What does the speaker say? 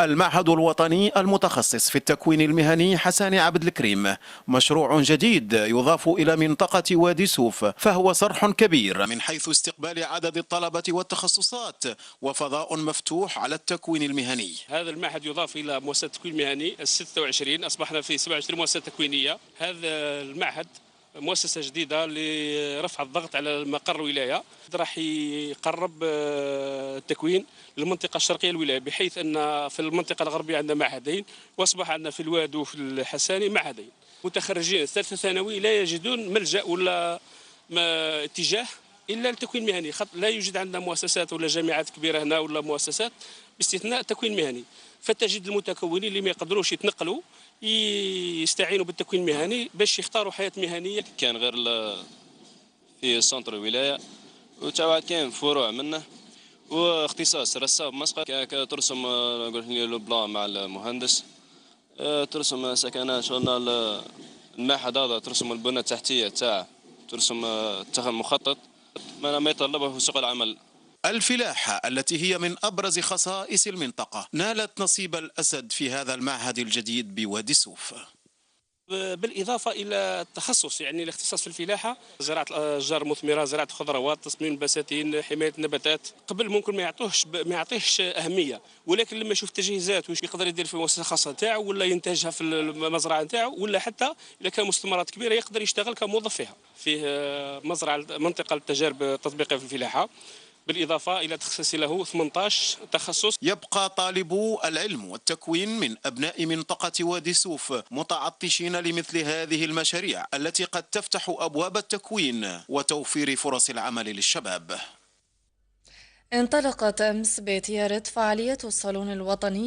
المعهد الوطني المتخصص في التكوين المهني حسان عبد الكريم مشروع جديد يضاف إلى منطقة وادي سوف، فهو صرح كبير من حيث استقبال عدد الطلبة والتخصصات وفضاء مفتوح على التكوين المهني. هذا المعهد يضاف إلى مؤسسة التكوين المهني 26، أصبحنا في 27 مؤسسة تكوينية. هذا المعهد مؤسسة جديدة لرفع الضغط على مقر الولاية، راح يقرب التكوين للمنطقة الشرقية الولاية، بحيث أن في المنطقة الغربية عندنا معهدين، وأصبح عندنا في الوادو وفي الحساني معهدين. متخرجين الثالثة ثانوي لا يجدون ملجأ ولا اتجاه إلا التكوين المهني، لا يوجد عندنا مؤسسات ولا جامعات كبيرة هنا ولا مؤسسات باستثناء التكوين المهني. فتجد المتكونين اللي ما يقدروش يتنقلوا يستعينوا بالتكوين المهني باش يختاروا حياة مهنية. كان غير في سنتر الولاية، وتعاود كاين فروع منه، واختصاص رسام مسقط ترسم لو بلان مع المهندس، ترسم سكنات شغلنا المعهد هذا، ترسم البنى التحتية تاعه، ترسم تاخذ مخطط ما يتطلبه في سوق العمل. الفلاحة التي هي من أبرز خصائص المنطقة نالت نصيب الأسد في هذا المعهد الجديد بوادي سوف، بالإضافة إلى التخصص، يعني الاختصاص في الفلاحة، زراعة الأشجار المثمرة، زراعة الخضروات، تصميم البساتين، حماية النباتات. قبل ممكن ما يعطيهش أهمية، ولكن لما يشوف التجهيزات واش يقدر يدير في مؤسسة خاصة نتاعو، ولا ينتجها في المزرعة نتاعو، ولا حتى إذا كان مستثمرات كبيرة يقدر يشتغل كموظف فيها. فيه مزرعة منطقة للتجارب التطبيقية في الفلاحة، بالإضافة إلى تخصيص له 18 تخصص. يبقى طالبو العلم والتكوين من أبناء منطقة وادي سوف متعطشين لمثل هذه المشاريع التي قد تفتح أبواب التكوين وتوفير فرص العمل للشباب. انطلقت أمس بتيارة فعالية الصالون الوطني